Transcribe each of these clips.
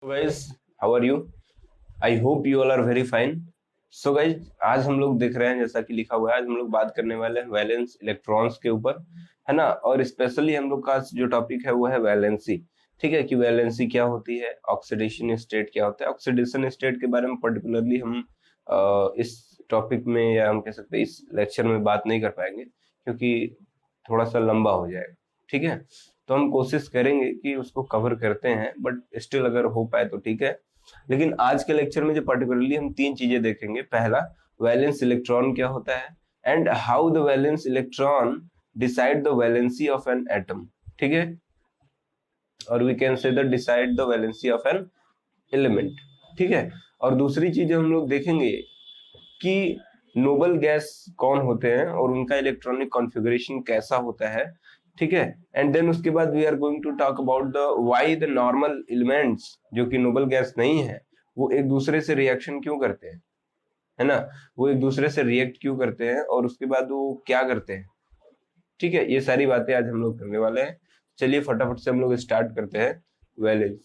Guys, how are you? I hope you all are very fine. So guys, आज हम लोग देख रहे हैं जैसा कि लिखा हुआ है, आज हम लोग बात करने वाले हैं वैलेंस इलेक्ट्रॉन्स के ऊपर, है ना। और स्पेशली हम लोग का जो टॉपिक है वो है वैलेंसी। ठीक है कि वैलेंसी क्या होती है, ऑक्सीडेशन स्टेट क्या होता है। ऑक्सीडेशन स्टेट के बारे में पर्टिकुलरली हम इस टॉपिक में या हम कह सकते हैं इस लेक्चर में बात नहीं कर पाएंगे क्योंकि थोड़ा सा लंबा हो जाएगा। ठीक है, तो हम कोशिश करेंगे कि उसको कवर करते हैं, बट स्टिल अगर हो पाए तो ठीक है। लेकिन आज के लेक्चर में जो पर्टिकुलरली हम तीन चीजें देखेंगे। पहला, वैलेंस इलेक्ट्रॉन क्या होता है and how the valence electron decide the valency of an atom. ठीक है, और we can say the decide the valency of an element. ठीक है, और दूसरी चीज हम लोग देखेंगे कि नोबल गैस कौन होते हैं और उनका इलेक्ट्रॉनिक कॉन्फ़िगरेशन कैसा होता है। ठीक है, एंड देन उसके बाद we are going to talk about the why the normal elements जो कि नोबल गैस नहीं है वो एक दूसरे से रिएक्शन क्यों करते हैं, है ना। वो एक दूसरे से रिएक्ट क्यों करते हैं और उसके बाद वो क्या करते हैं। ठीक है, ये सारी बातें आज हम लोग करने वाले हैं। चलिए फटाफट से हम लोग स्टार्ट करते हैं वैलेंस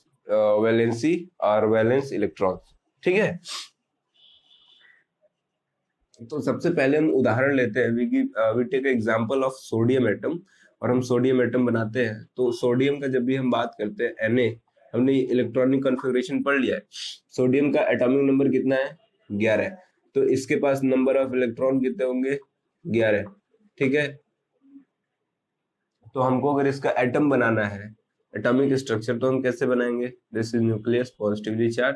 वैलेंसी और वैलेंस इलेक्ट्रॉन्स। ठीक है, तो सबसे पहले हम उदाहरण लेते हैं। We take example of sodium atom, और हम सोडियम एटम बनाते हैं। तो सोडियम का जब भी हम बात करते हैं Na, हमने इलेक्ट्रॉनिक कॉन्फ़िगरेशन पढ़ लिया है। सोडियम का एटॉमिक नंबर कितना है? 11। तो इसके पास नंबर ऑफ इलेक्ट्रॉन कितने होंगे? 11। ठीक है, तो हमको अगर इसका एटम बनाना है, एटॉमिक स्ट्रक्चर, तो हम कैसे बनाएंगे? This is nucleus positively charge.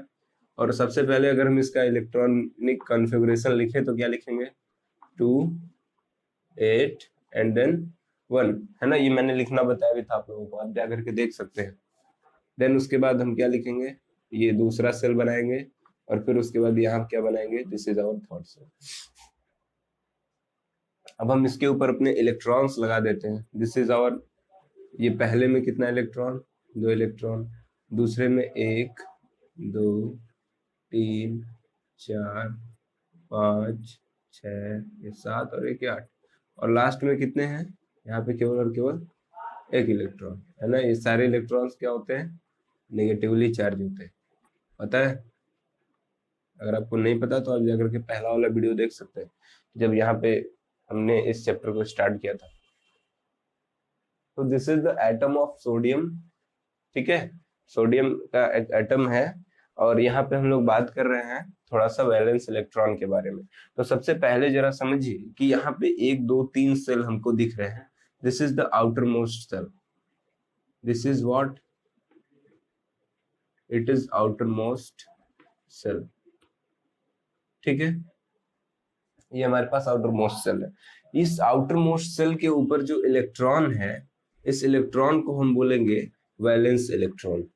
और सबसे पहले अगर हम इसका इलेक्ट्रॉनिक कॉन्फ़िगरेशन लिखें तो क्या लिखेंगे? 2, 8 एंड देन 1, है ना। ये मैंने लिखना बताया भी था आप लोगों को, आप जा करके देख सकते हैं। देन उसके बाद हम क्या लिखेंगे? ये दूसरा सेल बनाएंगे और फिर उसके बाद यहाँ क्या बनाएंगे? This is our third shell. अब हम इसके ऊपर अपने इलेक्ट्रॉन्स लगा देते हैं। दिस इज आवर, ये पहले में कितना इलेक्ट्रॉन? 2 इलेक्ट्रॉन। दूसरे में 1, 2, 3, 4, 5, 6, ये 7 और 1, 8। और लास्ट में कितने हैं? यहाँ पे केवल और केवल 1 इलेक्ट्रॉन, है ना। ये सारे इलेक्ट्रॉन्स क्या होते हैं? नेगेटिवली चार्ज होते हैं। पता है? अगर आपको नहीं पता तो आप जाकर के पहला वाला वीडियो देख सकते हैं जब यहाँ पे हमने इस चैप्टर को स्टार्ट किया था। तो this is the atom of sodium. ठीक है, सोडियम का एक एटम है और यहाँ पे हम लोग बात कर रहे हैं थोड़ा सा वैलेंस इलेक्ट्रॉन के बारे में। तो सबसे पहले जरा समझिए कि यहाँ पे 1, 2, 3 सेल हमको दिख रहे हैं। This is the outermost shell. This is what? It is outermost shell. ठीक है, ये हमारे पास आउटर मोस्ट सेल है। इस आउटर मोस्ट सेल के ऊपर जो इलेक्ट्रॉन है, इस इलेक्ट्रॉन को हम बोलेंगे वैलेंस इलेक्ट्रॉन।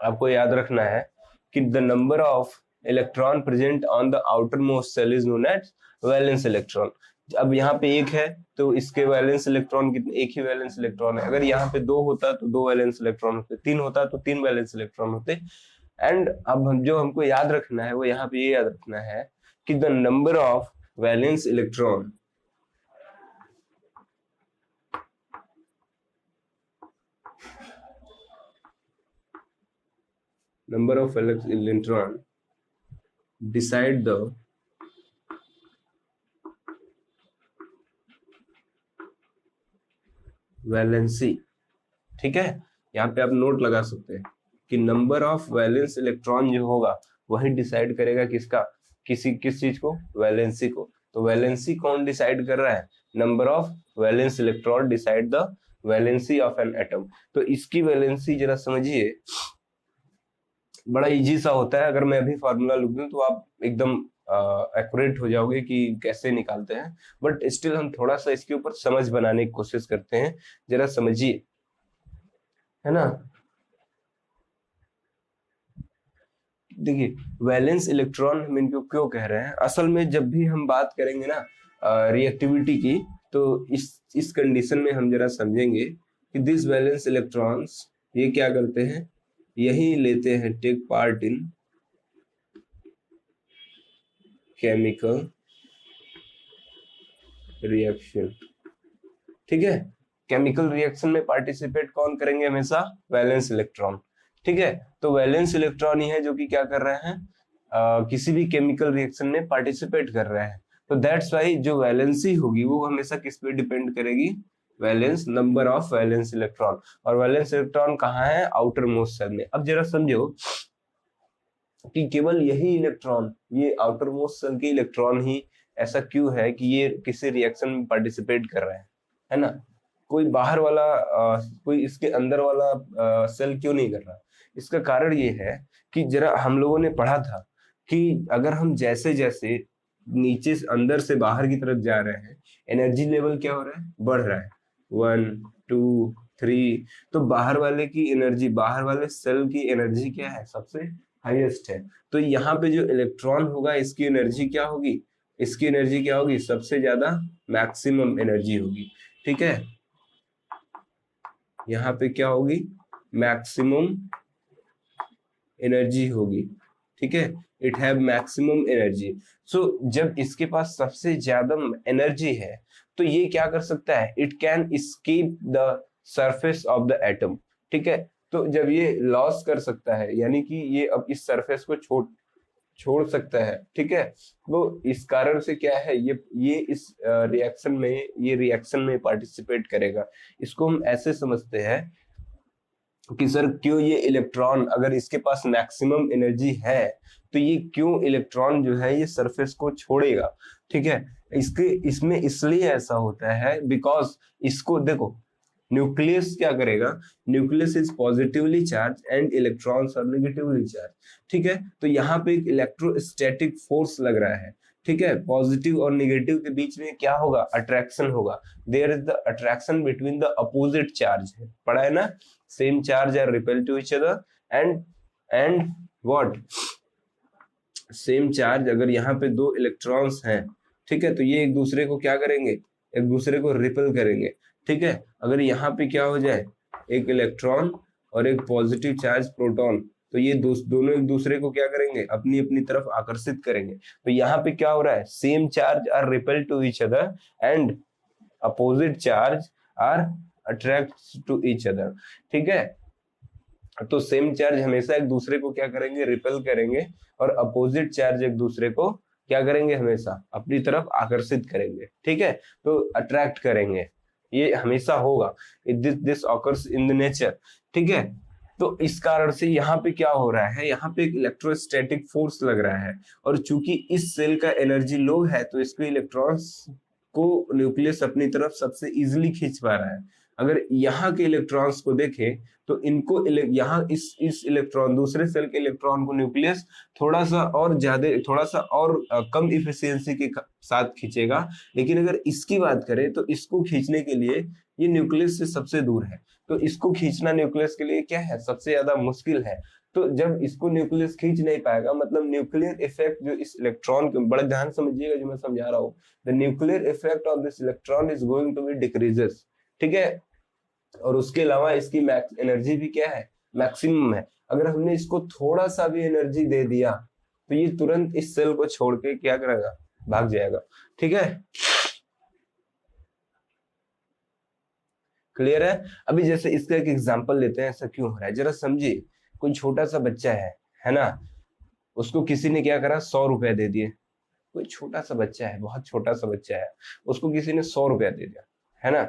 आपको याद रखना है कि the number of electron present on the outermost shell is known as valence electron. अब यहाँ पे 1 है तो इसके वैलेंस इलेक्ट्रॉन कितने? 1 ही वैलेंस इलेक्ट्रॉन है। अगर यहाँ पे 2 होता तो 2 वैलेंस इलेक्ट्रॉन होते, 3 होता तो 3 वैलेंस इलेक्ट्रॉन होते। एंड अब हम जो हमको याद रखना है वो यहाँ पे ये याद रखना है कि the number of valence electron number of electron decide the valency. ठीक है, यहाँ पे आप नोट लगा सकते हैं कि नंबर ऑफ वैलेंस इलेक्ट्रॉन जो होगा वही डिसाइड करेगा किसका? किस चीज को? वैलेंसी को। तो वैलेंसी कौन डिसाइड कर रहा है? Number of valence electron decide the valency of an atom. तो इसकी वैलेंसी जरा समझिए, बड़ा इजी सा होता है। अगर मैं अभी फॉर्मूला लिख दूं तो आप एकदम एक्यूरेट हो जाओगे कि कैसे निकालते हैं, बट स्टिल हम थोड़ा सा इसके ऊपर समझ बनाने की कोशिश करते हैं। जरा समझिए, है ना। देखिए, वैलेंस इलेक्ट्रॉन हम इनको क्यों कह रहे हैं? असल में जब भी हम बात करेंगे ना रिएक्टिविटी की, तो इस कंडीशन में हम जरा समझेंगे कि दिस वैलेंस इलेक्ट्रॉन्स ये क्या करते हैं? यही लेते हैं take part in chemical reaction, ठीक है। केमिकल रिएक्शन में पार्टिसिपेट कौन करेंगे हमेशा? वैलेंस इलेक्ट्रॉन, ठीक है। तो वैलेंस इलेक्ट्रॉन ही है जो कि क्या कर रहे हैं, किसी भी केमिकल रिएक्शन में पार्टिसिपेट कर रहे हैं। तो दैट्स वाई जो वैलेंसी होगी वो हमेशा किस पे डिपेंड करेगी? Valence, number of valence electron. और वैलेंस इलेक्ट्रॉन कहाँ है? आउटर मोस्ट सेल में। अब जरा समझो कि केवल यही इलेक्ट्रॉन, ये आउटर मोस्ट सेल के इलेक्ट्रॉन ही ऐसा क्यों है कि ये किसी रिएक्शन में पार्टिसिपेट कर रहे हैं, है ना? कोई बाहर वाला कोई इसके अंदर वाला सेल क्यों नहीं कर रहा? इसका कारण ये है कि जरा हम लोगों ने पढ़ा था कि अगर हम जैसे जैसे नीचे से अंदर से बाहर की तरफ जा रहे हैं, एनर्जी लेवल क्या हो रहा है? बढ़ रहा है। 1 2 3, तो बाहर वाले की एनर्जी, बाहर वाले सेल की एनर्जी क्या है? सबसे हाईएस्ट है। तो यहाँ पे जो इलेक्ट्रॉन होगा इसकी एनर्जी क्या होगी? इसकी एनर्जी क्या होगी? सबसे ज्यादा मैक्सिमम एनर्जी होगी, ठीक है। यहाँ पे क्या होगी? मैक्सिमम एनर्जी होगी, ठीक है। It have maximum energy. So जब इसके पास सबसे ज्यादा एनर्जी है तो ये क्या कर सकता है? It can escape the surface of the atom, ठीक है। तो जब ये लॉस कर सकता है, यानी कि ये अब इस सरफेस को छोड़ सकता है, ठीक है। तो इस कारण से क्या है, ये इस रिएक्शन में पार्टिसिपेट करेगा। इसको हम ऐसे समझते हैं कि सर क्यों ये इलेक्ट्रॉन, अगर इसके पास मैक्सिमम एनर्जी है तो ये क्यों इलेक्ट्रॉन जो है ये सरफेस को छोड़ेगा, ठीक है। इसमें इसलिए ऐसा होता है बिकॉज इसको देखो, न्यूक्लियस क्या करेगा? Nucleus is positively charge and electrons are negatively charge, ठीक है। तो यहाँ पे एक इलेक्ट्रोस्टैटिक फोर्स लग रहा है, ठीक है। पॉजिटिव और नेगेटिव के बीच में क्या होगा? अट्रैक्शन होगा। There is the attraction between the opposite charge, पढ़ा है ना? Same charge are repel to each other and what? Same charge, अगर यहाँ पे दो इलेक्ट्रॉन्स हैं, ठीक है, तो ये एक दूसरे को क्या करेंगे? एक दूसरे को रिपेल करेंगे, ठीक है। अगर यहाँ पे क्या हो जाए, एक इलेक्ट्रॉन और एक पॉजिटिव चार्ज प्रोटॉन, तो ये दोनों एक दूसरे को क्या करेंगे? अपनी अपनी तरफ आकर्षित करेंगे। तो यहाँ पे क्या हो रहा है? Same charge are repel to each other and opposite charge are attract to each other, ठीक है। तो सेम चार्ज हमेशा एक दूसरे को क्या करेंगे? रिपेल करेंगे, और अपोजिट चार्ज एक दूसरे को क्या करेंगे? हमेशा अपनी तरफ आकर्षित करेंगे, ठीक है। तो अट्रैक्ट करेंगे, ये हमेशा होगा। This occurs in the nature, ठीक है। तो इस कारण से यहाँ पे क्या हो रहा है? यहाँ पे एक इलेक्ट्रोस्टैटिक फोर्स लग रहा है, और चूंकि इस सेल का एनर्जी लो है तो इसको इलेक्ट्रॉन्स को न्यूक्लियस अपनी तरफ सबसे इजीली खींच पा रहा है। अगर यहाँ के इलेक्ट्रॉन्स को देखें तो इनको यहाँ इस इलेक्ट्रॉन, दूसरे सेल के इलेक्ट्रॉन को न्यूक्लियस थोड़ा सा और कम इफिशियंसी के साथ खींचेगा। लेकिन अगर इसकी बात करें तो इसको खींचने के लिए ये न्यूक्लियस से सबसे दूर है, तो इसको खींचना न्यूक्लियस के लिए क्या है? सबसे ज्यादा मुश्किल है। तो जब इसको न्यूक्लियस खींच नहीं पाएगा, मतलब न्यूक्लियर इफेक्ट जो इस इलेक्ट्रॉन के, बड़े ध्यान समझिएगा जो मैं समझा रहा हूँ, the nuclear effect of this electron is going to be decreases, ठीक है। और उसके अलावा इसकी एनर्जी भी क्या है? मैक्सिमम है। अगर हमने इसको थोड़ा सा भी एनर्जी दे दिया तो ये तुरंत इस सेल को छोड़ के क्या करेगा? भाग जाएगा, ठीक है। क्लियर है? अभी जैसे इसका एक एग्जांपल लेते हैं, ऐसा क्यों हो रहा है जरा समझिए। कोई छोटा सा बच्चा है ना, उसको किसी ने क्या करा? 100 रुपए दे दिए। कोई छोटा सा बच्चा है, बहुत छोटा सा बच्चा है, उसको किसी ने 100 रुपया दे दिया, है ना।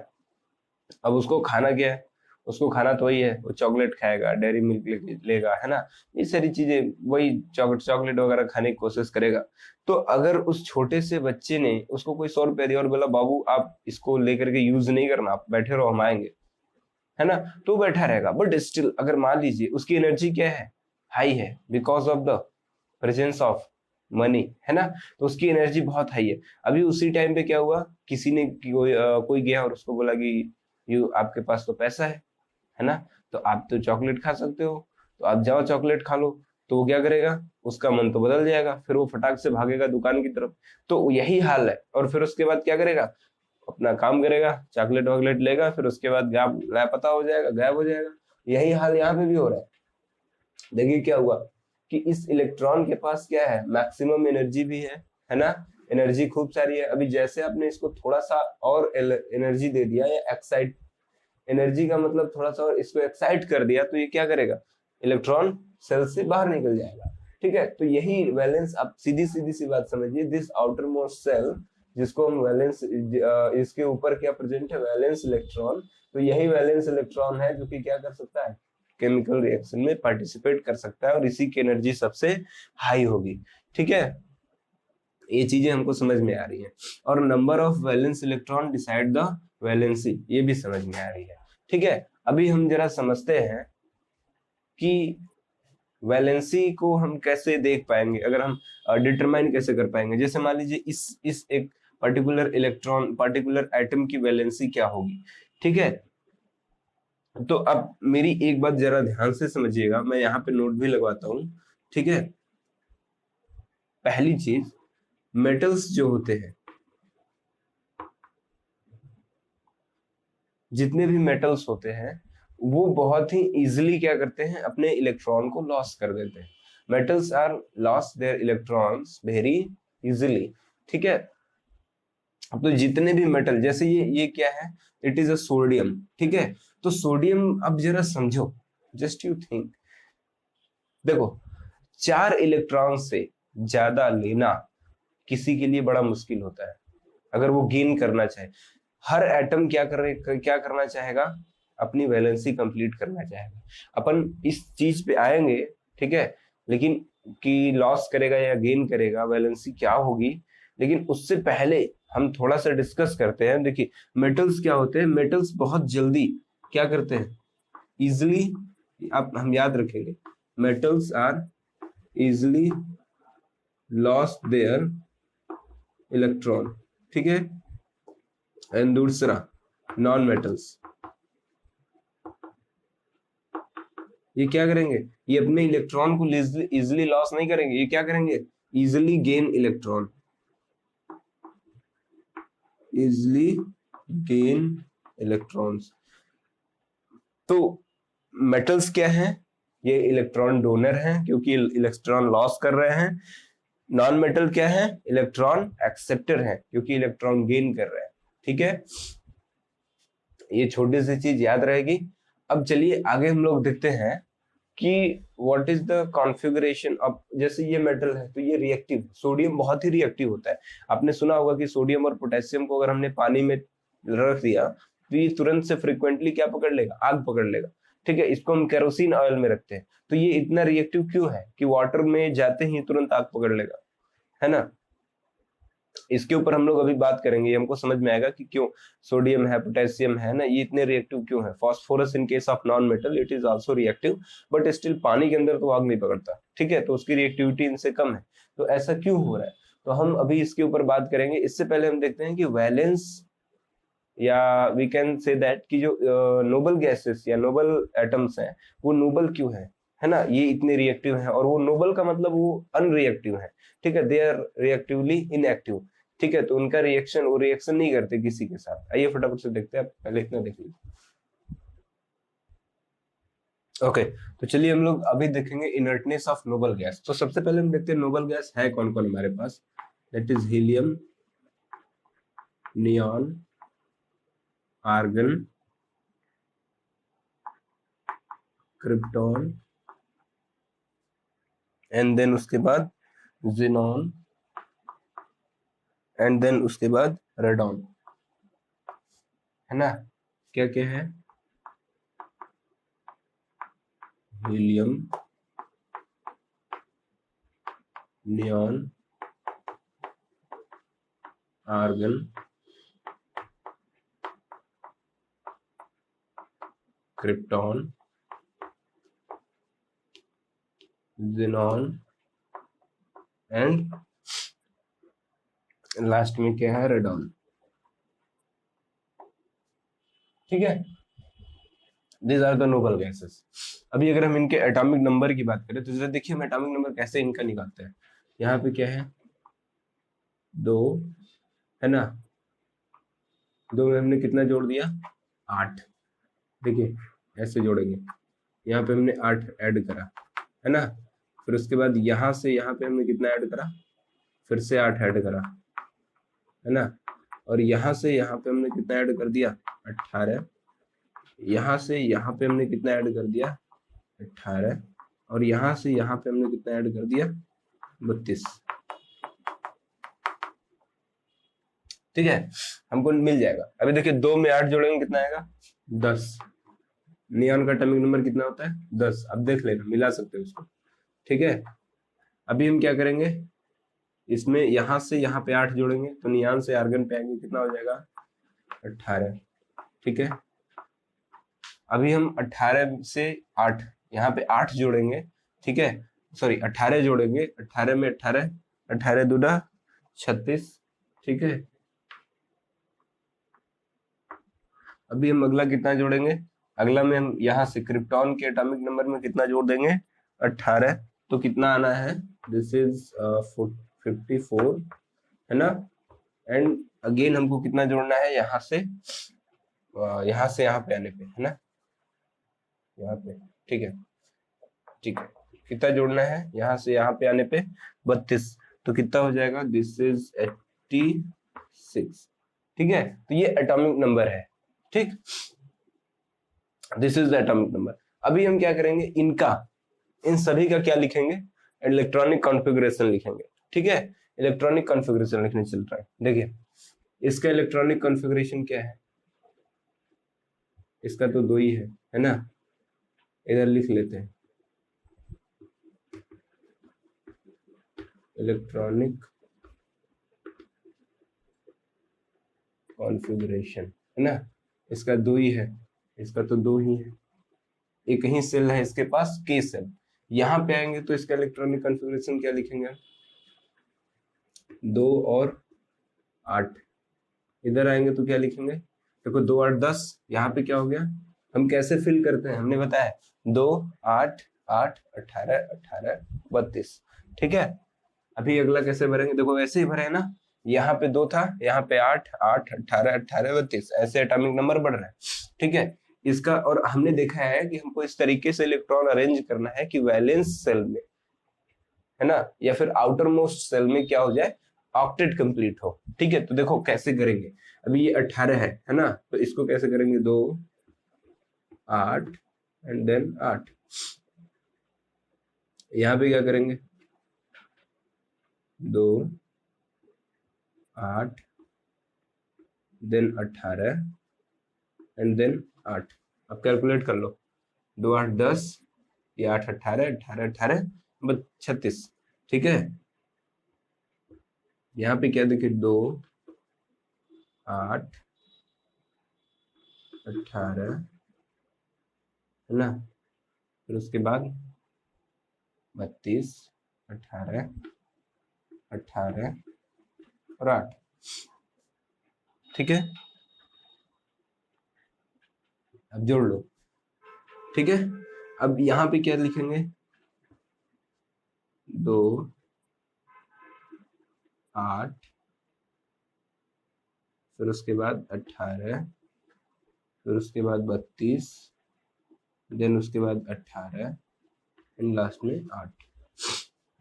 अब उसको खाना क्या है? उसको खाना तो वही है, वो चॉकलेट खाएगा, डेयरी मिल्क लेगा, है ना। ये सारी चीजें, वही चॉकलेट वगैरह खाने की कोशिश करेगा। तो अगर उस छोटे से बच्चे ने उसको कोई 100 रुपया दिया और बोला बाबू आप इसको लेकर के यूज नहीं करना, आप बैठे रहो, हम आएंगे, है ना, तो बैठा रहेगा। बट स्टिल अगर मान लीजिए उसकी एनर्जी क्या है? हाई है, because of the presence of money, है ना। तो उसकी एनर्जी बहुत हाई है। अभी उसी टाइम पे क्या हुआ, किसी ने कोई गया और उसको बोला कि आपके पास तो पैसा है ना, तो आप तो चॉकलेट खा सकते हो, तो आप जाओ चॉकलेट खा लो। तो वो क्या करेगा? उसका मन तो बदल जाएगा, फिर वो फटाक से भागेगा दुकान की तरफ। तो यही हाल है। और फिर उसके बाद क्या करेगा? अपना काम करेगा, चॉकलेट वॉकलेट लेगा, फिर उसके बाद लापता हो जाएगा, गायब हो जाएगा। यही हाल यहाँ पे भी हो रहा है। देखिए क्या हुआ कि इस इलेक्ट्रॉन के पास क्या है? मैक्सिमम एनर्जी भी है ना, एनर्जी खूब सारी है। अभी जैसे आपने इसको थोड़ा सा और एनर्जी दे दिया या एक्साइट, एनर्जी का मतलब थोड़ा सा और इसको एक्साइट कर दिया, तो ये क्या करेगा, इलेक्ट्रॉन सेल से बाहर निकल जाएगा। ठीक है, तो यही वैलेंस, आप सीधी सीधी सी बात समझिए, दिस आउटर मोस्ट सेल जिसको हम वैलेंस, इसके ऊपर क्या प्रेजेंट है, वैलेंस इलेक्ट्रॉन। तो यही वैलेंस इलेक्ट्रॉन है जो कि क्या कर सकता है, केमिकल रिएक्शन में पार्टिसिपेट कर सकता है, और इसी की एनर्जी सबसे हाई होगी। ठीक है, ये चीजें हमको समझ में आ रही है। और number of valence electron decide the valency, ये भी समझ में आ रही है। ठीक है, अभी हम जरा समझते हैं कि वैलेंसी को हम कैसे देख पाएंगे, अगर हम डिटरमाइन कैसे कर पाएंगे। जैसे मान लीजिए इस एक पर्टिकुलर इलेक्ट्रॉन, पर्टिकुलर एटम की वैलेंसी क्या होगी। ठीक है, तो अब मेरी एक बात जरा ध्यान से समझिएगा, मैं यहाँ पे नोट भी लगवाता हूँ। ठीक है, पहली चीज, मेटल्स जो होते हैं, जितने भी मेटल्स होते हैं वो बहुत ही इजीली क्या करते हैं, अपने इलेक्ट्रॉन को लॉस कर देते हैं। Metals are loss their electrons very easily. ठीक है, तो जितने भी मेटल, जैसे ये क्या है, इट इज अ सोडियम। ठीक है, तो सोडियम, अब जरा समझो, जस्ट यू थिंक, देखो 4 इलेक्ट्रॉन से ज्यादा लेना किसी के लिए बड़ा मुश्किल होता है, अगर वो गेन करना चाहे। हर एटम क्या करना चाहेगा, अपनी वैलेंसी कंप्लीट करना चाहेगा। अपन इस चीज पे आएंगे, ठीक है, लेकिन कि लॉस करेगा या गेन करेगा, वैलेंसी क्या होगी, लेकिन उससे पहले हम थोड़ा सा डिस्कस करते हैं। देखिए मेटल्स क्या होते हैं, मेटल्स बहुत जल्दी क्या करते हैं, इजिली, आप हम याद रखेंगे, metals are easily loss their electron. ठीक है, एंड दूसरा नॉन मेटल्स, ये क्या करेंगे, ये अपने इलेक्ट्रॉन को इजिली लॉस नहीं करेंगे, ये क्या करेंगे, easily gain electron, easily gain electrons. तो मेटल्स क्या हैं, ये इलेक्ट्रॉन डोनर हैं क्योंकि इलेक्ट्रॉन लॉस कर रहे हैं। नॉन मेटल क्या है, इलेक्ट्रॉन एक्सेप्टर है क्योंकि इलेक्ट्रॉन गेन कर रहे हैं। ठीक है, ये छोटी सी चीज याद रहेगी। अब चलिए आगे हम लोग देखते हैं कि what is the configuration of, जैसे ये मेटल है तो ये रिएक्टिव, सोडियम बहुत ही रिएक्टिव होता है। आपने सुना होगा कि सोडियम और पोटेशियम को अगर हमने पानी में रख दिया तो ये तुरंत से फ्रिक्वेंटली क्या पकड़ लेगा, आग पकड़ लेगा। ठीक है, इसको हम केरोसिन ऑयल में रखते हैं, तो ये इतना रिएक्टिव क्यों है कि वाटर में जाते ही तुरंत आग पकड़ लेगा, है ना। इसके ऊपर हम लोग अभी बात करेंगे, हमको समझ में आएगा कि क्यों सोडियम है, पोटेशियम है ना, ये इतने रिएक्टिव क्यों है। Phosphorus in case of non metal it is also reactive, but still पानी के अंदर तो आग नहीं पकड़ता। ठीक है, तो उसकी रिएक्टिविटी इनसे कम है। तो ऐसा क्यों हो रहा है, तो हम अभी इसके ऊपर बात करेंगे। इससे पहले हम देखते हैं कि वैलेंस, या वी कैन से दैट कि जो नोबल गैसेस या नोबल एटम्स हैं वो नोबल क्यों है ना, ये इतने रिएक्टिव हैं। और वो नोबल का मतलब वो अनरिएक्टिव है। ठीक है, दे आर रिएक्टिवली इनएक्टिव। ठीक है, तो उनका रिएक्शन, वो रिएक्शन नहीं करते किसी के साथ। आइए फटाफट से देखते हैं, पहले इतना देख लीजिए। ओके, तो चलिए हम लोग अभी देखेंगे इनर्टनेस ऑफ नोबल गैस। तो सबसे पहले हम देखते हैं नोबल गैस है कौन कौन हमारे पास। That is helium, neon, argon, krypton, and then उसके बाद ज़ीनॉन, एंड देन उसके बाद रेडॉन, है ना। क्या क्या है, helium, neon, argon, krypton, xenon, and last में क्या है, रेडॉन। ठीक है, these are the noble gases. अभी अगर हम इनके एटॉमिक नंबर की बात करें तो जरा देखिए हम एटॉमिक नंबर कैसे इनका निकालते हैं। यहाँ पे क्या है, 2, है ना, 2 में हमने कितना जोड़ दिया, 8। देखिए ऐसे जोड़ेंगे, यहाँ पे हमने 8 ऐड करा, है ना। फिर उसके बाद यहाँ से यहाँ पे हमने कितना ऐड करा, फिर से 8 ऐड करा, है ना, और यहाँ से यहाँ पे हमने कितना ऐड कर दिया 18, यहाँ से यहाँ पे हमने कितना ऐड कर दिया 18, और यहाँ से यहाँ पे हमने कितना ऐड कर दिया 32। ठीक है, हमको मिल जाएगा। अभी देखिए 2 में 8 जोड़ेंगे कितना आएगा 10। नियॉन का एटॉमिक नंबर कितना होता है 10। अब देख लेना, मिला सकते हो उसको। ठीक है, अभी हम क्या करेंगे, इसमें यहाँ से यहाँ पे 8 जोड़ेंगे तो नियॉन से आर्गन पे आएंगे, कितना हो जाएगा 18। ठीक है, अभी हम 18 से 8 यहाँ पे 8 जोड़ेंगे। ठीक है, सॉरी 18 जोड़ेंगे, 18 में 18, 18 दूना 36। ठीक है, अभी हम अगला कितना जोड़ेंगे, अगला में हम यहाँ से क्रिप्टॉन के एटॉमिक नंबर में कितना जोड़ देंगे 18, तो कितना आना है, दिस इज 54, है ना। एंड अगेन हमको कितना जोड़ना है यहाँ से यहाँ पे आने पे, है ना, यहाँ पे। ठीक है, ठीक है, कितना जोड़ना है यहाँ से यहाँ पे आने पे 32, तो कितना हो जाएगा, दिस इज 86। ठीक है, तो ये एटॉमिक नंबर है। ठीक, this is the atomic number. अभी हम क्या करेंगे, इन सभी का क्या लिखेंगे, इलेक्ट्रॉनिक कॉन्फ़िगरेशन लिखेंगे। ठीक है, इलेक्ट्रॉनिक कॉन्फ़िगरेशन लिखने चल रहा है। देखिए इसका इलेक्ट्रॉनिक कॉन्फ़िगरेशन क्या है, इसका तो 2 ही है ना, इधर लिख लेते हैं इलेक्ट्रॉनिक कॉन्फ़िगरेशन, है ना, इसका 2 ही है, इसका तो 2 ही है, एक ही सेल है इसके पास, के सेल। यहाँ पे आएंगे तो इसका इलेक्ट्रॉनिक कॉन्फ़िगरेशन क्या लिखेंगे, 2 और 8। इधर आएंगे तो क्या लिखेंगे, देखो 2 8 10, यहाँ पे क्या हो गया, हम कैसे फिल करते हैं हमने बताया, 2 8 8 18 18 32। ठीक है, अभी अगला कैसे भरेंगे, देखो ऐसे ही भरे ना, यहाँ पे 2 था, यहाँ पे 8 8 18 18 32, ऐसे एटॉमिक नंबर बढ़ रहा है। ठीक है, इसका, और हमने देखा है कि हमको इस तरीके से इलेक्ट्रॉन अरेंज करना है कि वैलेंस सेल में, है ना, या फिर आउटर मोस्ट सेल में क्या हो जाए, ऑक्टेट कंप्लीट हो। ठीक है, तो देखो कैसे करेंगे, अभी ये 18 है ना, तो इसको कैसे करेंगे, 2 8 एंड देन 8। यहाँ पे क्या करेंगे, 2 8 देन 18 एंड देन 8। अब कैलकुलेट कर लो, 2 8 10, ये 8 18 18 18 36। ठीक है, यहाँ पे क्या देखिए, 2 8 18, है ना, फिर उसके बाद 32 18 18 और 8। ठीक है, अब जोड़ लो। ठीक है, अब यहाँ पे क्या लिखेंगे, 2 8, फिर उसके बाद 18, फिर उसके बाद 32, देन उसके बाद 18 एंड लास्ट में 8।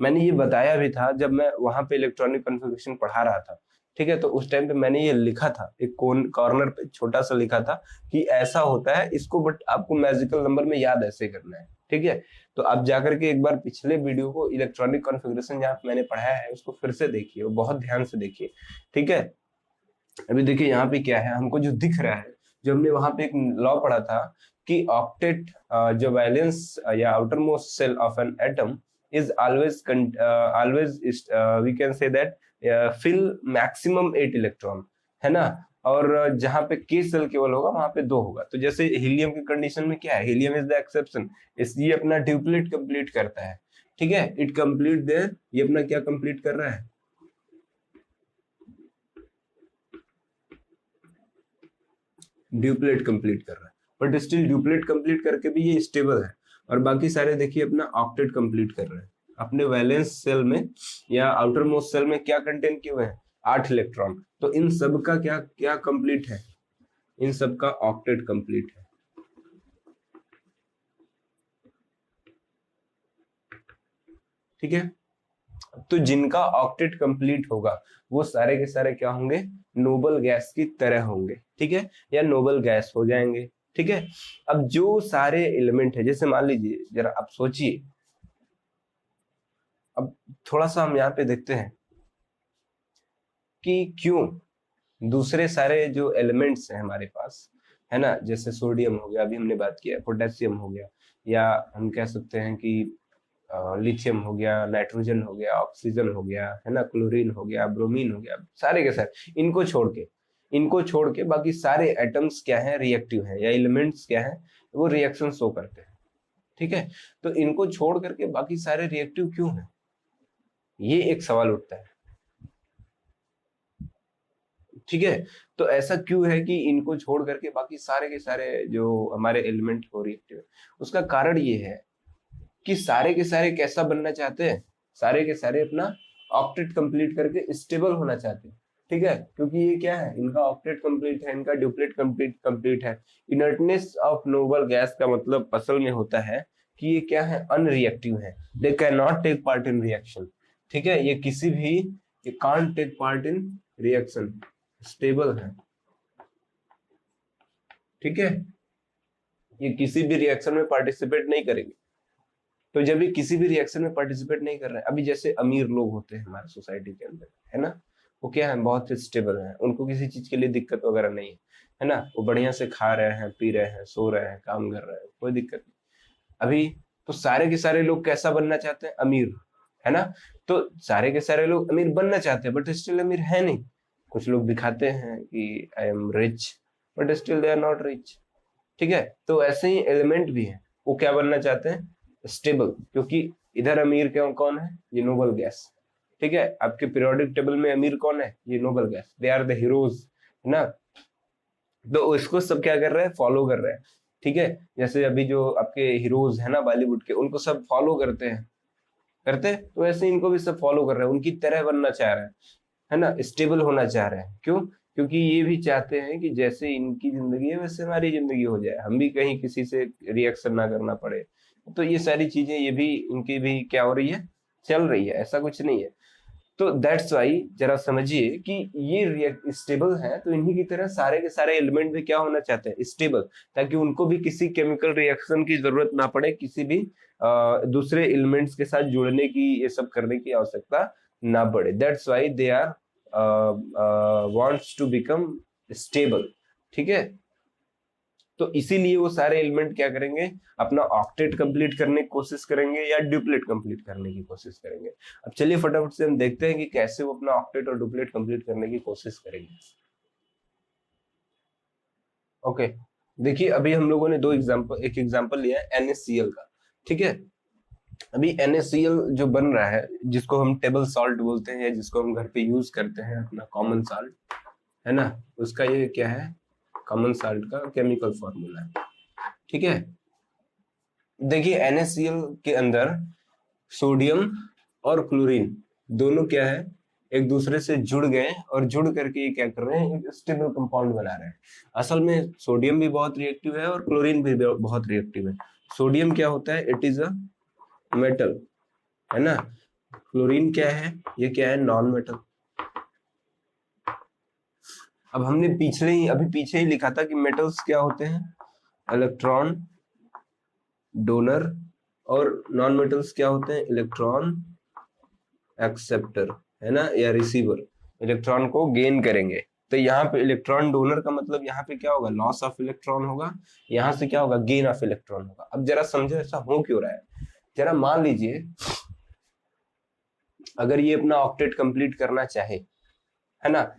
मैंने ये बताया भी था जब मैं वहां पे इलेक्ट्रॉनिक कॉन्फ़िगरेशन पढ़ा रहा था। ठीक है, तो उस टाइम पे मैंने ये लिखा था, एक कॉर्नर पे छोटा सा लिखा था कि ऐसा होता है इसको, बट आपको मैजिकल नंबर में याद ऐसे करना है। ठीक है, तो आप जाकर के एक बार पिछले वीडियो को इलेक्ट्रॉनिक कॉन्फ़िगरेशन जहाँ मैंने पढ़ाया है उसको फिर से देखिए, वो बहुत ध्यान से देखिए। ठीक है, अभी देखिए यहाँ पे क्या है, हमको जो दिख रहा है, जो हमने वहां पे एक लॉ पढ़ा था कि ऑक्टेट, जो वैलेंस या outermost shell of an atom is always we can say that fill maximum 8 electron, है ना, और जहां पे k सेल केवल होगा वहां पे 2 होगा। तो जैसे हीलियम की कंडीशन में क्या है, हीलियम इज द एक्सेप्शन, ये अपना ड्यूप्लेट कंप्लीट करता है। ठीक है, इट कंप्लीट देयर, ये अपना क्या कंप्लीट कर रहा है, ड्यूप्लेट कंप्लीट कर रहा है, बट स्टिल ड्यूप्लेट कंप्लीट करके भी ये स्टेबल है। और बाकी सारे देखिए अपना ऑक्टेट कंप्लीट कर रहे हैं। अपने वैलेंस सेल में या आउटर मोस्ट सेल में क्या कंटेन किए हुए हैं, 8 इलेक्ट्रॉन, तो इन सब का क्या क्या कंप्लीट है, इन सब का ऑक्टेट कंप्लीट है। ठीक है, तो जिनका ऑक्टेट कंप्लीट होगा वो सारे के सारे क्या होंगे, नोबल गैस की तरह होंगे, ठीक है, या नोबल गैस हो जाएंगे, ठीक है। अब जो सारे एलिमेंट है, जैसे मान लीजिए जरा आप सोचिए, अब थोड़ा सा हम यहाँ पे देखते हैं कि क्यों दूसरे सारे जो एलिमेंट्स हैं हमारे पास, है ना, जैसे सोडियम हो गया, अभी हमने बात किया, पोटेशियम हो गया, या हम कह सकते हैं कि लिथियम हो गया, नाइट्रोजन हो गया, ऑक्सीजन हो गया, है ना, क्लोरीन हो गया, ब्रोमीन हो गया, सारे के सारे इनको छोड़ के बाकी सारे एटम्स क्या है, रिएक्टिव है, या एलिमेंट्स क्या है, वो रिएक्शन शो करते हैं, ठीक है। तो इनको छोड़ करके बाकी सारे रिएक्टिव क्यों हैं, ये एक सवाल उठता है, ठीक है। तो ऐसा क्यों है कि इनको छोड़ करके बाकी सारे के सारे जो हमारे एलिमेंट हो रिएक्टिव है। उसका कारण ये है कि सारे के सारे कैसा बनना चाहते हैं, सारे के सारे अपना ऑक्टेट कंप्लीट करके स्टेबल होना चाहते हैं, ठीक है, क्योंकि ये क्या है, इनका ऑक्टेट कंप्लीट है, इनका ड्यूप्लेट कंप्लीट है। इनर्टनेस ऑफ नोबल गैस का मतलब असल में होता है कि ये क्या है, अनरिएक्टिव है, they can not take part in reaction, ठीक है, ये can't take part in reaction, stable है, ठीक है, ये किसी भी रिएक्शन में पार्टिसिपेट नहीं करेंगे। तो जब ये किसी भी रिएक्शन में पार्टिसिपेट नहीं कर रहे हैं, अभी जैसे अमीर लोग होते हैं हमारे सोसाइटी के अंदर, है ना, वो क्या है, बहुत स्टेबल है, उनको किसी चीज के लिए दिक्कत वगैरह नहीं है ना, वो बढ़िया से खा रहे हैं, पी रहे हैं, सो रहे हैं, काम कर रहे हैं, कोई दिक्कत नहीं अभी। तो सारे के सारे लोग कैसा बनना चाहते हैं, अमीर, है ना। तो सारे के सारे लोग अमीर बनना चाहते हैं, बट स्टिल अमीर है नहीं। कुछ लोग दिखाते हैं कि I am rich, but still they are not rich, ठीक है। तो ऐसे ही एलिमेंट भी है, वो क्या बनना चाहते हैं, स्टेबल, क्योंकि इधर अमीर क्यों कौन है, ये नोबल गैस, ठीक है। आपके पीरियोडिक टेबल में अमीर कौन है, ये noble gas, they are the heroes, है ना। तो इसको सब क्या कर रहे हैं, फॉलो कर रहे हैं, ठीक है। जैसे अभी जो आपके हीरोज है ना बॉलीवुड के, उनको सब फॉलो करते हैं, तो ऐसे इनको भी सब फॉलो कर रहे हैं, उनकी तरह बनना चाह रहे हैं, है ना, स्टेबल होना चाह रहे हैं। क्यों, क्योंकि ये भी चाहते हैं कि जैसे इनकी जिंदगी है वैसे हमारी जिंदगी हो जाए, हम भी कहीं किसी से रिएक्शन ना करना पड़े। तो ये सारी चीजें, ये भी इनकी भी क्या हो रही है, चल रही है, ऐसा कुछ नहीं है। तो दैट्स वाई जरा समझिए कि ये रिएक्ट स्टेबल है, तो इन्हीं की तरह सारे के सारे एलिमेंट भी क्या होना चाहते हैं, स्टेबल, ताकि उनको भी किसी केमिकल रिएक्शन की जरूरत ना पड़े, किसी भी दूसरे एलिमेंट्स के साथ जुड़ने की, ये सब करने की आवश्यकता ना पड़े। That's why they are wants to become stable, ठीक है। तो इसीलिए वो सारे एलिमेंट क्या करेंगे, अपना ऑक्टेट कंप्लीट करने की कोशिश करेंगे या ड्यूप्लेट कंप्लीट करने की कोशिश करेंगे। अब चलिए फटाफट से हम देखते हैं कि कैसे वो अपना ऑक्टेट और ड्यूप्लेट कंप्लीट करने की कोशिश करेंगे। ओके, देखिए अभी हम लोगों ने एक एग्जांपल लिया है NaCl का, ठीक है। अभी NaCl जो बन रहा है, जिसको हम टेबल सॉल्ट बोलते हैं, या जिसको हम घर पे यूज करते हैं, अपना कॉमन सॉल्ट, है ना, उसका ये क्या है, कॉमन सॉल्ट का केमिकल फॉर्मूला है, ठीक है। देखिए NaCl के अंदर सोडियम और क्लोरीन दोनों क्या है, एक दूसरे से जुड़ गए, और जुड़ करके ये क्या कर रहे हैं, एक स्टेबल कंपाउंड बना रहे हैं। असल में सोडियम भी बहुत रिएक्टिव है और क्लोरीन भी बहुत रिएक्टिव है। सोडियम क्या होता है, इट इज अ मेटल, है ना। क्लोरीन क्या है, ये क्या है, नॉन मेटल। अब हमने अभी पीछे ही लिखा था कि मेटल्स क्या होते हैं, इलेक्ट्रॉन डोनर, और नॉन मेटल्स क्या होते हैं, इलेक्ट्रॉन एक्सेप्टर, है ना, या रिसीवर, इलेक्ट्रॉन को गेन करेंगे। तो यहाँ पे इलेक्ट्रॉन डोनर का मतलब यहाँ पे क्या होगा, लॉस ऑफ इलेक्ट्रॉन होगा, यहाँ से क्या होगा, गेन ऑफ इलेक्ट्रॉन होगा। अब जरा समझो ऐसा हो क्यों रहा है। जरा मान लीजिए अगर ये अपना ऑक्टेट कंप्लीट करना चाहे, है ना,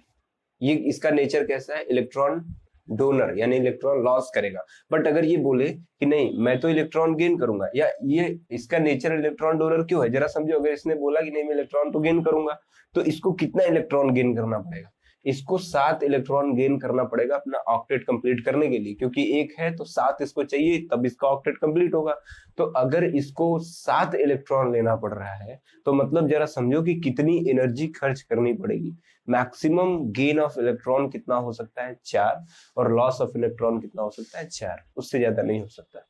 ये इसका नेचर कैसा है, इलेक्ट्रॉन डोनर, यानी इलेक्ट्रॉन लॉस करेगा। बट अगर ये बोले कि नहीं मैं तो इलेक्ट्रॉन गेन करूंगा, या ये इसका नेचर इलेक्ट्रॉन डोनर क्यों है, जरा समझो। अगर इसने बोला कि नहीं मैं इलेक्ट्रॉन तो गेन करूंगा, तो इसको कितना इलेक्ट्रॉन गेन करना पड़ेगा, इसको 7 इलेक्ट्रॉन गेन करना पड़ेगा अपना ऑक्टेट कंप्लीट करने के लिए, क्योंकि एक है तो 7 इसको चाहिए, तब इसका ऑक्टेट कंप्लीट होगा। तो अगर इसको 7 इलेक्ट्रॉन लेना पड़ रहा है, तो मतलब जरा समझो कि कितनी एनर्जी खर्च करनी पड़ेगी। मैक्सिमम गेन ऑफ इलेक्ट्रॉन कितना हो सकता है, 4, और लॉस ऑफ इलेक्ट्रॉन कितना हो सकता है, 4, उससे ज्यादा नहीं हो सकता,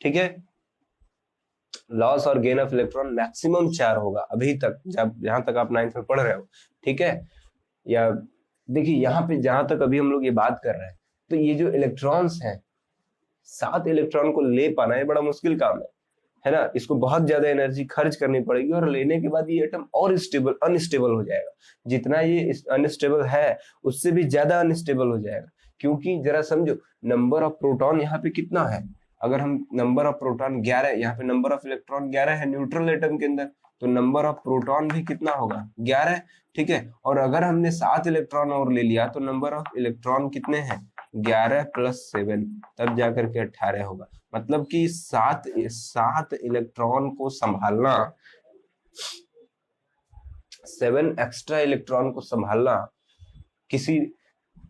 ठीक है। लॉस और गेन ऑफ इलेक्ट्रॉन मैक्सिमम 4 होगा अभी तक, जब जहां तक आप 9th में पढ़ रहे हो, ठीक है। या देखिए यहाँ पे जहां तक अभी हम लोग ये बात कर रहे हैं, तो ये जो इलेक्ट्रॉन्स हैं, 7 इलेक्ट्रॉन को ले पाना ये बड़ा मुश्किल काम है ना। इसको बहुत ज्यादा एनर्जी खर्च करनी पड़ेगी, और लेने के बाद ये एटम और स्टेबल अनस्टेबल हो जाएगा। जितना ये अनस्टेबल है उससे भी ज्यादा अनस्टेबल हो जाएगा। क्योंकि जरा समझो, नंबर ऑफ प्रोटॉन यहाँ पे कितना है। अगर हम नंबर ऑफ प्रोटॉन 11, यहाँ पे नंबर ऑफ इलेक्ट्रॉन 11 है न्यूट्रल एटम के अंदर, तो नंबर ऑफ प्रोटॉन भी कितना होगा, 11, ठीक है। और अगर हमने 7 इलेक्ट्रॉन और ले लिया तो नंबर ऑफ इलेक्ट्रॉन कितने हैं, 11 + 7, तब जाकर के 18 होगा। मतलब कि 7 इलेक्ट्रॉन को संभालना, 7 एक्स्ट्रा इलेक्ट्रॉन को संभालना, किसी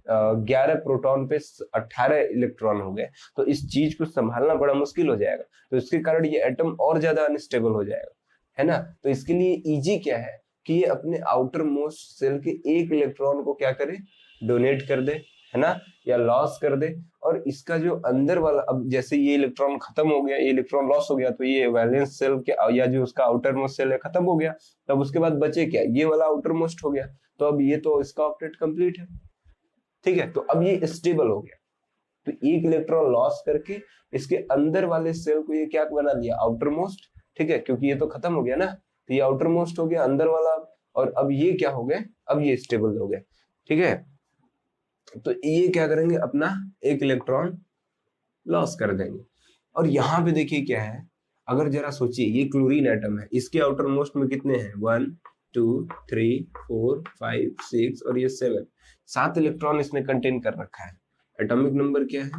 11 प्रोटॉन पे 18 इलेक्ट्रॉन हो गए, तो इस चीज को संभालना बड़ा मुश्किल हो जाएगा। तो इसके कारण ये एटम और ज्यादा अनस्टेबल हो जाएगा, है ना। तो इसके लिए इजी क्या है कि ये अपने आउटर मोस्ट सेल के 1 इलेक्ट्रॉन को क्या करे, डोनेट कर दे, है ना, या लॉस कर दे। और इसका जो अंदर वाला, अब जैसे ये इलेक्ट्रॉन खत्म हो गया, ये इलेक्ट्रॉन लॉस हो गया, तो ये वैलेंस सेल के या जो उसका आउटर मोस्ट सेल है खत्म हो गया, तब उसके बाद बचे क्या, ये वाला आउटर मोस्ट हो गया। तो अब ये तो इसका ऑक्टेट कंप्लीट है, ठीक है। तो अब ये स्टेबल हो गया। तो 1 इलेक्ट्रॉन लॉस करके इसके अंदर वाले सेल को ये क्या बना दिया, आउटर मोस्ट, ठीक है, क्योंकि ये तो खत्म हो गया ना, तो ये आउटर मोस्ट हो गया अंदर वाला। और अब ये क्या हो गए, अब ये स्टेबल हो गए, ठीक है। तो ये क्या करेंगे, अपना 1 इलेक्ट्रॉन लॉस कर देंगे। और यहाँ पे देखिए क्या है, अगर जरा सोचिए, ये क्लोरीन एटम है, इसके आउटर मोस्ट में कितने हैं, 1 2 3 4 5 6 और ये 7 इलेक्ट्रॉन इसने कंटेन कर रखा है। एटॉमिक नंबर क्या है,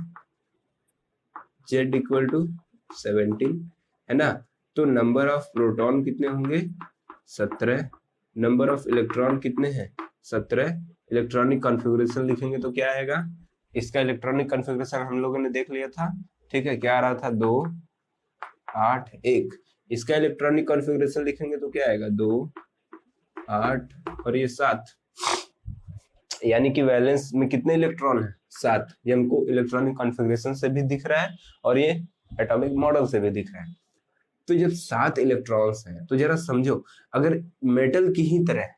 Z = 17, है ना। तो नंबर ऑफ प्रोटॉन कितने होंगे, 17। नंबर ऑफ इलेक्ट्रॉन कितने हैं, 17। इलेक्ट्रॉनिक कॉन्फ़िगरेशन लिखेंगे तो क्या आएगा, इसका इलेक्ट्रॉनिक कॉन्फ़िगरेशन हम लोगों ने देख लिया था, ठीक है। क्या आ रहा था, 2 8 1। इसका इलेक्ट्रॉनिक कॉन्फ़िगरेशन लिखेंगे तो क्या आएगा, 2 8 और ये 7। यानी कि वैलेंस में कितने इलेक्ट्रॉन है, 7। ये हमको इलेक्ट्रॉनिक कॉन्फ़िगरेशन से भी दिख रहा है और ये एटॉमिक मॉडल से भी दिख रहा है। तो जब 7 इलेक्ट्रॉन्स हैं, तो जरा समझो, अगर मेटल की ही तरह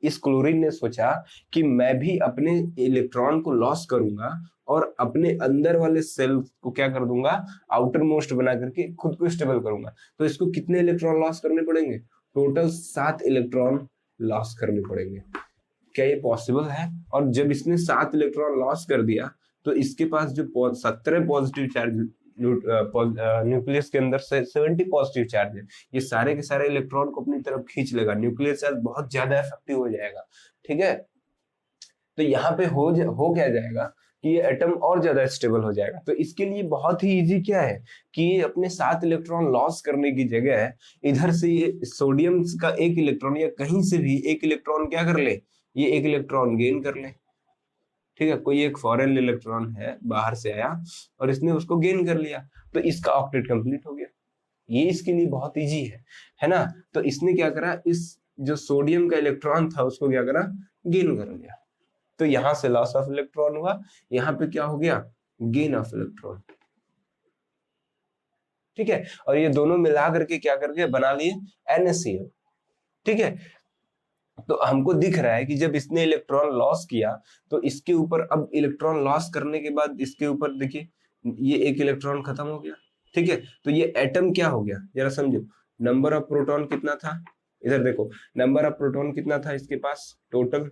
इस क्लोरीन ने सोचा कि मैं भी अपने इलेक्ट्रॉन को लॉस करूंगा और अपने अंदर वाले सेल को क्या कर दूंगा, आउटर मोस्ट बना करके खुद को स्टेबल करूंगा, तो इसको कितने इलेक्ट्रॉन लॉस करने पड़ेंगे, टोटल 7 इलेक्ट्रॉन लॉस करने पड़ेंगे। क्या ये पॉसिबल है। और जब इसने 7 इलेक्ट्रॉन लॉस कर दिया, तो इसके पास जो 17 पॉजिटिव चार्ज न्यूक्लियस के अंदर से 70 पॉजिटिव चार्ज है, ये सारे के सारे इलेक्ट्रॉन को अपनी तरफ खींच लेगा, न्यूक्लियस चार्ज बहुत ज्यादा इफेक्टिव हो जाएगा, ठीक है। तो यहाँ पे हो क्या जाएगा कि ये एटम और ज्यादा स्टेबल हो जाएगा। तो इसके लिए बहुत ही इजी क्या है कि ये अपने 7 इलेक्ट्रॉन लॉस करने की जगह इधर से ये सोडियम का 1 इलेक्ट्रॉन या कहीं से भी 1 इलेक्ट्रॉन क्या कर ले, ये 1 इलेक्ट्रॉन गेन कर ले, ठीक है। कोई एक फॉरेन इलेक्ट्रॉन है, बाहर से आया और इसने उसको गेन कर लिया, तो इसका ऑक्टेट कंप्लीट हो गया। ये इसके लिए बहुत इजी है ना। तो इसने क्या करा, इस जो सोडियम का इलेक्ट्रॉन था उसको क्या करा, गेन कर लिया। तो यहां से लॉस ऑफ इलेक्ट्रॉन हुआ, यहाँ पे क्या हो गया, गेन ऑफ इलेक्ट्रॉन, ठीक है। और ये दोनों मिला करके क्या करके बना लिए NaCl, ठीक है। तो हमको दिख रहा है कि जब इसने इलेक्ट्रॉन लॉस किया, तो इसके ऊपर अब इलेक्ट्रॉन लॉस करने के बाद इसके ऊपर देखिए, ये 1 इलेक्ट्रॉन खत्म हो गया, ठीक है। तो ये एटम क्या हो गया, जरा समझो, नंबर ऑफ प्रोटॉन कितना था, इधर देखो, नंबर ऑफ प्रोटॉन कितना था इसके पास, टोटल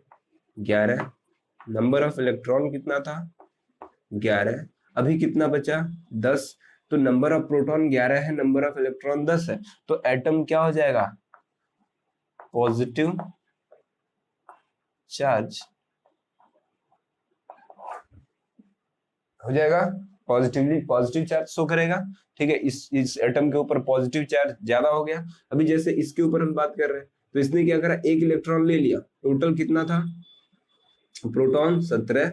11। नंबर ऑफ इलेक्ट्रॉन कितना था, 11। अभी कितना बचा, 10। तो नंबर ऑफ प्रोटॉन 11 है, नंबर ऑफ इलेक्ट्रॉन 10 है, तो एटम क्या हो जाएगा, पॉजिटिव चार्ज हो जाएगा, पॉजिटिव चार्ज शो करेगा, ठीक है। इस एटम के ऊपर पॉजिटिव चार्ज ज्यादा हो गया। अभी जैसे इसके ऊपर हम बात कर रहे हैं, तो इसने क्या करा, 1 इलेक्ट्रॉन ले लिया, टोटल कितना था, प्रोटॉन 17,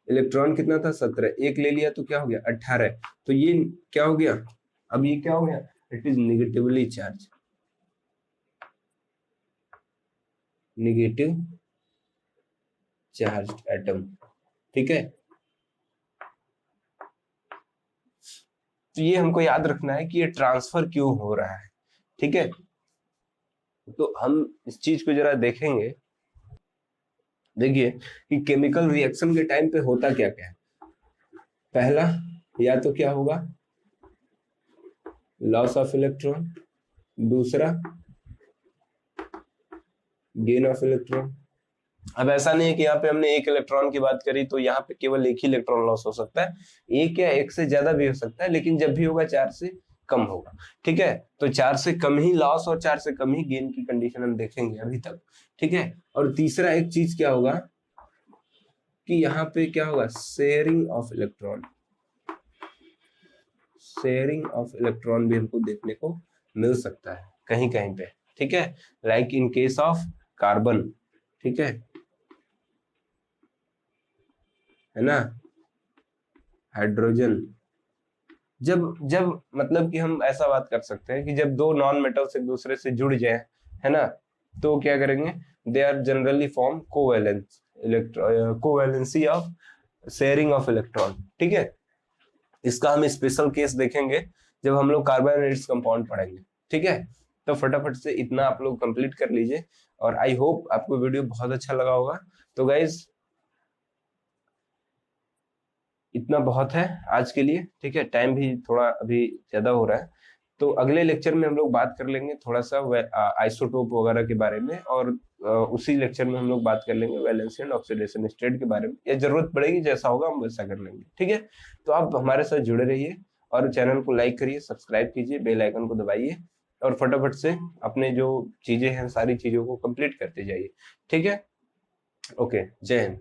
इलेक्ट्रॉन कितना था 17, 1 ले लिया तो क्या हो गया 18। तो ये क्या हो गया, अब ये क्या हो गया, it is negatively charge, negative charge atom, ठीक है। तो ये हमको याद रखना है कि ये ट्रांसफर क्यों हो रहा है, ठीक है। तो हम इस चीज को जरा देखेंगे। देखिए कि केमिकल रिएक्शन के टाइम पे होता क्या क्या है। पहला या तो क्या होगा, लॉस ऑफ इलेक्ट्रॉन, दूसरा गेन ऑफ इलेक्ट्रॉन। अब ऐसा नहीं है कि यहाँ पे हमने एक इलेक्ट्रॉन की बात करी तो यहाँ पे केवल एक ही इलेक्ट्रॉन लॉस हो सकता है, एक या एक से ज्यादा भी हो सकता है, लेकिन जब भी होगा 4 से कम होगा, ठीक है। तो 4 से कम ही लॉस और 4 से कम ही गेन की कंडीशन हम देखेंगे अभी तक, ठीक है। और तीसरा एक चीज क्या होगा कि यहाँ पे क्या होगा, sharing of electron, sharing of electron भी हमको देखने को मिल सकता है कहीं कहीं पे, ठीक है। Like in case of carbon, ठीक है ना, हाइड्रोजन। जब जब मतलब कि हम ऐसा बात कर सकते हैं कि जब दो नॉन मेटल्स एक दूसरे से जुड़ जाए, है ना, तो क्या करेंगे, they are generally form covalence covalency of sharing of electron, ठीक है। इसका हम स्पेशल केस देखेंगे जब हम लोग कार्बोनेट्स कंपाउंड पढ़ेंगे, ठीक है। तो फटाफट से इतना आप लोग कंप्लीट कर लीजिए और आई होप आपको वीडियो बहुत अच्छा लगा होगा। तो गाइज इतना बहुत है आज के लिए, ठीक है, टाइम भी थोड़ा अभी ज्यादा हो रहा है। तो अगले लेक्चर में हम लोग बात कर लेंगे थोड़ा सा आइसोटोप वगैरह के बारे में, और उसी लेक्चर में हम लोग बात कर लेंगे वैलेंसी एंड ऑक्सीडेशन स्टेट के बारे में। या जरूरत पड़ेगी जैसा होगा हम वैसा कर लेंगे, ठीक है। तो आप हमारे साथ जुड़े रहिए और चैनल को लाइक करिए, सब्सक्राइब कीजिए, बेल आइकन को दबाइए और फटाफट से अपने जो चीजें हैं सारी चीजों को कंप्लीट करते जाइए, ठीक है। ओके, जय हिंद।